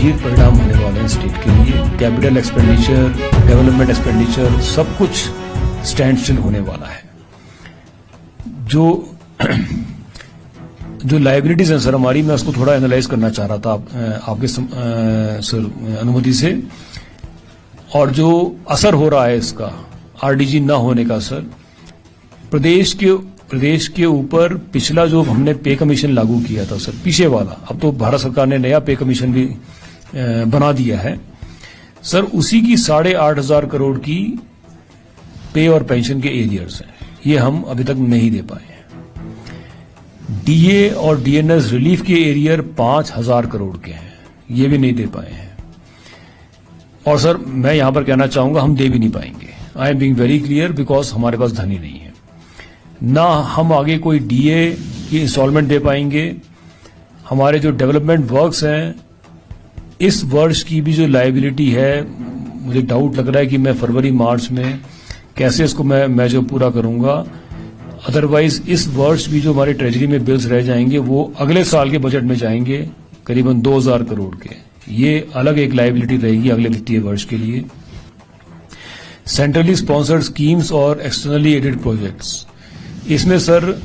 गंभीर परिणाम होने वाले हैं स्टेट के लिए। कैपिटल एक्सपेंडिचर, डेवलपमेंट एक्सपेंडिचर, सब कुछ स्टैंड स्टिल होने वाला है। जो लाइबिलिटीज हैं सर हमारी, मैं उसको थोड़ा एनालाइज करना चाह रहा था आपके सर अनुमति से। और जो असर हो रहा है इसका आरडीजी न होने का सर, प्रदेश के ऊपर पिछला जो हमने पे कमीशन लागू किया था सर, पीछे वाला, अब तो भारत सरकार ने नया पे कमीशन भी बना दिया है सर, उसी की 8,500 करोड़ की पे और पेंशन के एरियर्स हैं, ये हम अभी तक नहीं दे पाए हैं। डीए और डीएनएस रिलीफ के एरियर 5,000 करोड़ के हैं, ये भी नहीं दे पाए हैं। और सर मैं यहां पर कहना चाहूंगा हम दे भी नहीं पाएंगे। I am being very clear, because हमारे पास धन ही नहीं है। ना हम आगे कोई डीए की इंस्टॉलमेंट दे पाएंगे। हमारे जो डेवलपमेंट वर्क्स हैं, इस वर्ष की भी जो लायबिलिटी है, मुझे डाउट लग रहा है कि मैं फरवरी मार्च में कैसे इसको मैं जो पूरा करूंगा। अदरवाइज इस वर्ष भी जो हमारे ट्रेजरी में बिल्स रह जाएंगे वो अगले साल के बजट में जाएंगे, करीबन 2,000 करोड़ के। ये अलग एक लायबिलिटी रहेगी अगले वित्तीय वर्ष के लिए। सेंट्रली स्पॉन्सर्ड स्कीम्स और एक्सटर्नली एडेड प्रोजेक्ट्स, इसमें सर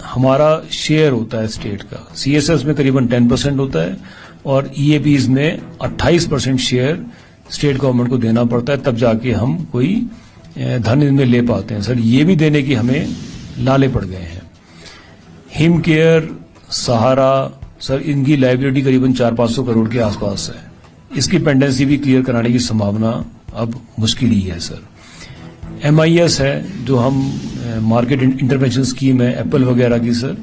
हमारा शेयर होता है स्टेट का। सीएसएस में करीबन 10% होता है और ईएपीज में 28% शेयर स्टेट गवर्नमेंट को देना पड़ता है, तब जाके हम कोई धन इनमें ले पाते हैं सर। ये भी देने की हमें लाले पड़ गए हैं। हिम केयर, सहारा सर, इनकी लायबिलिटी करीबन 400-500 करोड़ के आसपास है। इसकी पेंडेंसी भी क्लियर कराने की संभावना अब मुश्किल ही है सर। MIS है जो हम मार्केट इंटरवेंशन स्कीम है एप्पल वगैरह की सर,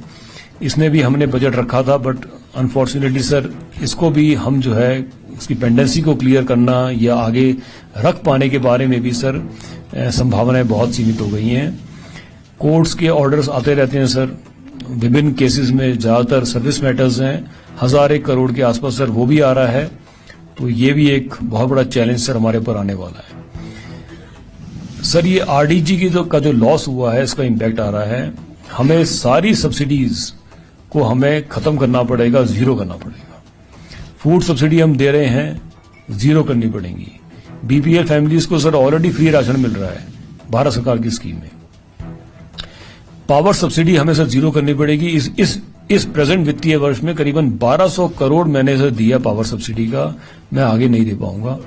इसमें भी हमने बजट रखा था, बट अनफॉर्चुनेटली सर इसको भी हम जो है इसकी पेंडेंसी को क्लियर करना या आगे रख पाने के बारे में भी सर संभावनाएं बहुत सीमित हो गई हैं। कोर्ट्स के ऑर्डर्स आते रहते हैं सर, विभिन्न केसेस में ज्यादातर सर्विस मैटर्स हैं, 1,000 करोड़ के आसपास सर वो भी आ रहा है। तो ये भी एक बहुत बड़ा चैलेंज सर हमारे ऊपर आने वाला है सर। ये आरडीजी का जो लॉस हुआ है, इसका इम्पैक्ट आ रहा है। हमें सारी सब्सिडीज को हमें खत्म करना पड़ेगा, जीरो करना पड़ेगा। फूड सब्सिडी हम दे रहे हैं, जीरो करनी पड़ेगी। बीपीएल फैमिलीज को सर ऑलरेडी फ्री राशन मिल रहा है भारत सरकार की स्कीम में। पावर सब्सिडी हमें सर जीरो करनी पड़ेगी। इस प्रेजेंट वित्तीय वर्ष में करीबन 1,200 करोड़ मैंने सर दिया पावर सब्सिडी का, मैं आगे नहीं दे पाऊंगा।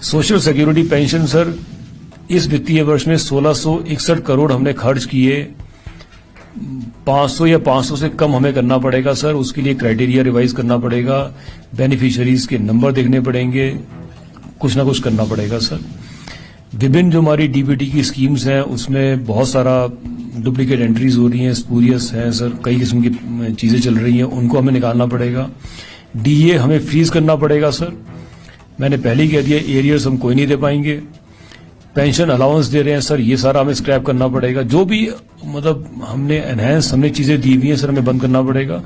सोशल सिक्योरिटी पेंशन सर, इस वित्तीय वर्ष में 1,661 करोड़ हमने खर्च किए। 500 या 500 से कम हमें करना पड़ेगा सर, उसके लिए क्राइटेरिया रिवाइज करना पड़ेगा, बेनिफिशियरीज के नंबर देखने पड़ेंगे, कुछ ना कुछ करना पड़ेगा सर। विभिन्न जो हमारी डीबीटी की स्कीम्स हैं उसमें बहुत सारा डुप्लीकेट एंट्रीज हो रही हैं, स्पूरियस हैं सर, कई किस्म की चीजें चल रही हैं, उनको हमें निकालना पड़ेगा। डीए हमें फ्रीज करना पड़ेगा सर, मैंने पहले ही कह दिया एरियर्स हम कोई नहीं दे पाएंगे। पेंशन अलाउंस दे रहे हैं सर, ये सारा हमें स्क्रैप करना पड़ेगा। जो भी मतलब हमने चीजें दी हुई हैं सर, हमें बंद करना पड़ेगा।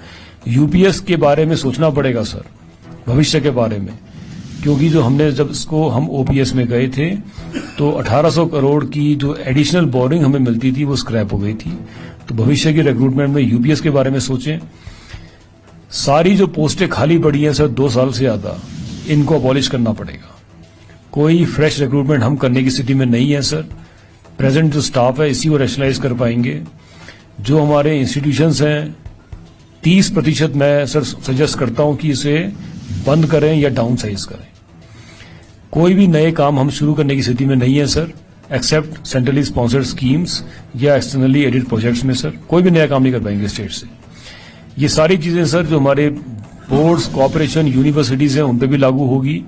यूपीएस के बारे में सोचना पड़ेगा सर, भविष्य के बारे में, क्योंकि जो हमने जब इसको हम ओपीएस में गए थे तो 1,800 करोड़ की जो एडिशनल बोरिंग हमें मिलती थी वो स्क्रैप हो गई थी। तो भविष्य की रिक्रूटमेंट में यूपीएस के बारे में सोचें। सारी जो पोस्टें खाली पड़ी हैं सर 2 साल से ज्यादा, इनको अबॉलिश करना पड़ेगा। कोई फ्रेश रिक्रूटमेंट हम करने की स्थिति में नहीं है सर। प्रेजेंट जो स्टाफ है इसी को रैशनलाइज कर पाएंगे। जो हमारे इंस्टीट्यूशंस हैं 30% मैं सर सजेस्ट करता हूं कि इसे बंद करें या डाउन साइज करें। कोई भी नए काम हम शुरू करने की स्थिति में नहीं है sir, except centrally sponsored schemes या एक्सटर्नली एडेड प्रोजेक्ट्स में सर कोई भी नया काम नहीं कर पाएंगे स्टेट से। ये सारी चीजें सर जो हमारे बोर्ड्स, कॉर्पोरेशन, यूनिवर्सिटीज हैं उन पर भी लागू होगी।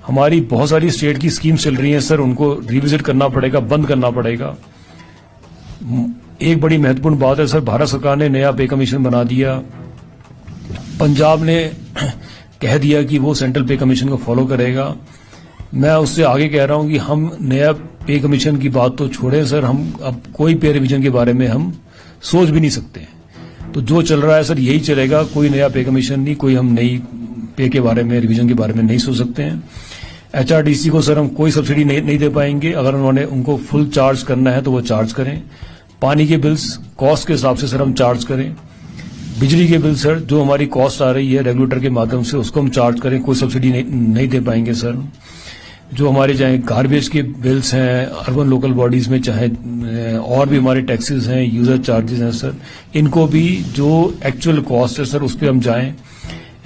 हमारी बहुत सारी स्टेट की स्कीम्स चल रही हैं सर, उनको रिविजिट करना पड़ेगा, बंद करना पड़ेगा। एक बड़ी महत्वपूर्ण बात है सर, भारत सरकार ने नया पे कमीशन बना दिया। पंजाब ने कह दिया कि वो सेंट्रल पे कमीशन को फॉलो करेगा। मैं उससे आगे कह रहा हूं कि हम नया पे कमीशन की बात तो छोड़ें सर, हम अब कोई पे रिवीजन के बारे में हम सोच भी नहीं सकते। तो जो चल रहा है सर यही चलेगा, कोई नया पे कमीशन नहीं, कोई हम नई पे के बारे में, रिवीजन के बारे में नहीं सोच सकते हैं। एचआरडीसी को सर हम कोई सब्सिडी नहीं दे पाएंगे। अगर उन्होंने उनको फुल चार्ज करना है तो वो चार्ज करें। पानी के बिल्स कॉस्ट के हिसाब से सर हम चार्ज करें। बिजली के बिल सर, जो हमारी कॉस्ट आ रही है रेगुलेटर के माध्यम से, उसको हम चार्ज करें, कोई सब्सिडी नहीं दे पाएंगे सर। जो हमारे चाहे गार्बेज के बिल्स हैं अर्बन लोकल बॉडीज में, चाहे और भी हमारे टैक्सेस हैं, यूजर चार्जेस हैं सर, इनको भी जो एक्चुअल कॉस्ट है सर उस पर हम जाएं।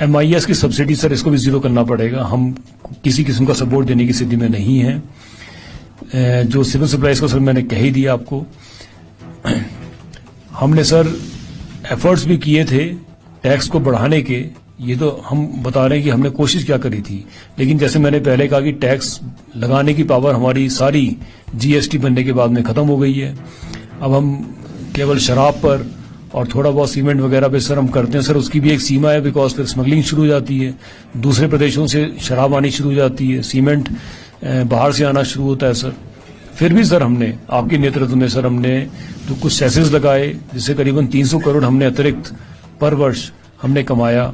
MIS की सब्सिडी सर, इसको भी जीरो करना पड़ेगा। हम किसी किस्म का सपोर्ट देने की स्थिति में नहीं है। जो सिविल सप्लाईज को सर मैंने कह ही दिया आपको। हमने सर एफर्ट्स भी किए थे टैक्स को बढ़ाने के, ये तो हम बता रहे हैं कि हमने कोशिश क्या करी थी, लेकिन जैसे मैंने पहले कहा कि टैक्स लगाने की पावर हमारी सारी GST बनने के बाद में खत्म हो गई है। अब हम केवल शराब पर और थोड़ा बहुत सीमेंट वगैरह पे सर हम करते हैं सर, उसकी भी एक सीमा है, बिकॉज फिर स्मगलिंग शुरू हो जाती है, दूसरे प्रदेशों से शराब आनी शुरू हो जाती है, सीमेंट बाहर से आना शुरू होता है सर। फिर भी सर हमने आपके नेतृत्व में सर हमने जो कुछ सेसेस लगाए, जिससे करीबन 300 करोड़ हमने अतिरिक्त पर वर्ष हमने कमाया।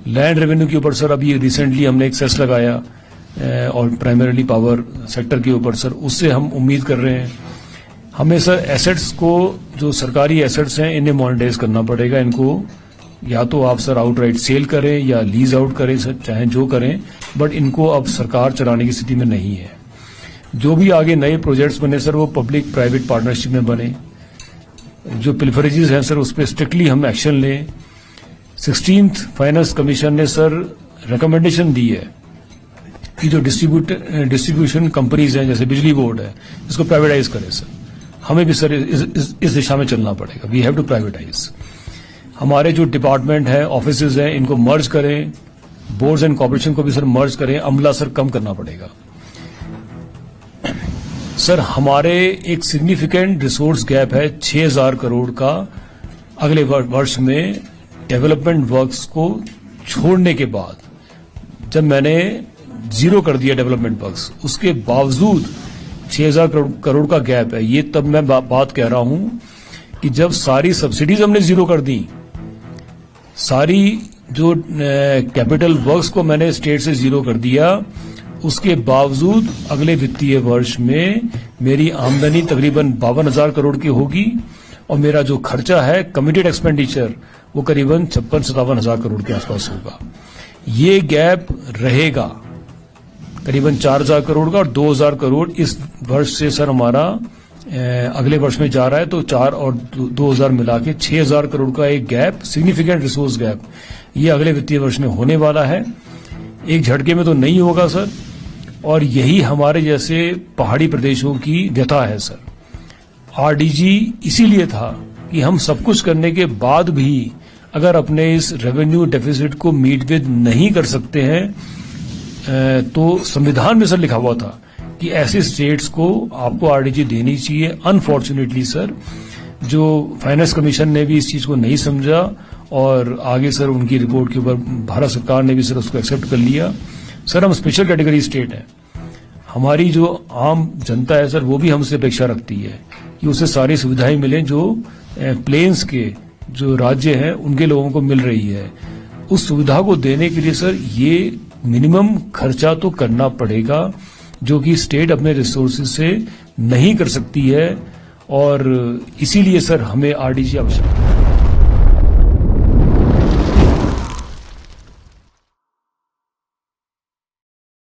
लैंड रेवेन्यू के ऊपर सर अभी रिसेंटली हमने एक सेस लगाया और प्राइमरीली पावर सेक्टर के ऊपर सर, उससे हम उम्मीद कर रहे हैं। हमें सर एसेट्स को, जो सरकारी एसेट्स हैं, इन्हें मोनेटाइज करना पड़ेगा। इनको या तो आप सर आउटराइट सेल करें या लीज आउट करें सर, चाहे जो करें, बट इनको अब सरकार चलाने की स्थिति में नहीं है। जो भी आगे नए प्रोजेक्ट्स बने सर, वो पब्लिक प्राइवेट पार्टनरशिप में बने। जो पिल्फरेजेस हैं सर, उस पर स्ट्रिक्टली हम एक्शन लें। 16th फाइनेंस कमीशन ने सर रिकमेंडेशन दी है कि जो डिस्ट्रीब्यूशन कंपनीज हैं, जैसे बिजली बोर्ड है, इसको प्राइवेटाइज करें सर। हमें भी सर इस दिशा में चलना पड़ेगा। We have to privatise. हमारे जो डिपार्टमेंट है, ऑफिसेज हैं, इनको मर्ज करें। बोर्ड्स एंड कॉर्पोरेशन को भी सर मर्ज करें। अमला सर कम करना पड़ेगा सर। हमारे एक सिग्निफिकेंट रिसोर्स गैप है 6000 करोड़ का अगले वर्ष में डेवलपमेंट वर्क्स को छोड़ने के बाद। जब मैंने जीरो कर दिया डेवलपमेंट वर्क्स, उसके बावजूद 6000 करोड़ का गैप है। ये तब मैं बात कह रहा हूं कि जब सारी सब्सिडीज हमने जीरो कर दी, सारी जो कैपिटल वर्क्स को मैंने स्टेट से जीरो कर दिया, उसके बावजूद अगले वित्तीय वर्ष में मेरी आमदनी तकरीबन 52,000 करोड़ की होगी और मेरा जो खर्चा है कमिटेड एक्सपेंडिचर वो करीबन 56-57,000 करोड़ के आसपास होगा। ये गैप रहेगा करीबन 4,000 करोड़ का, और 2,000 करोड़ इस वर्ष से सर हमारा अगले वर्ष में जा रहा है, तो 4 और 2,000 मिला के 6,000 करोड़ का एक गैप, सिग्निफिकेंट रिसोर्स गैप, ये अगले वित्तीय वर्ष में होने वाला है। एक झटके में तो नहीं होगा सर, और यही हमारे जैसे पहाड़ी प्रदेशों की व्यथा है सर। RDG इसीलिए था कि हम सब कुछ करने के बाद भी अगर अपने इस रेवेन्यू डेफिसिट को मीट विद नहीं कर सकते हैं, तो संविधान में सर लिखा हुआ था कि ऐसे स्टेट्स को आपको RDG देनी चाहिए। अनफॉर्चुनेटली सर, जो फाइनेंस कमीशन ने भी इस चीज को नहीं समझा, और आगे सर उनकी रिपोर्ट के ऊपर भारत सरकार ने भी सर उसको एक्सेप्ट कर लिया। सर हम स्पेशल कैटेगरी स्टेट हैं। हमारी जो आम जनता है सर, वो भी हमसे अपेक्षा रखती है कि उसे सारी सुविधाएं मिलें जो प्लेन्स के जो राज्य हैं उनके लोगों को मिल रही है। उस सुविधा को देने के लिए सर ये मिनिमम खर्चा तो करना पड़ेगा, जो कि स्टेट अपने रिसोर्सेज से नहीं कर सकती है, और इसीलिए सर हमें RDG आवश्यक है।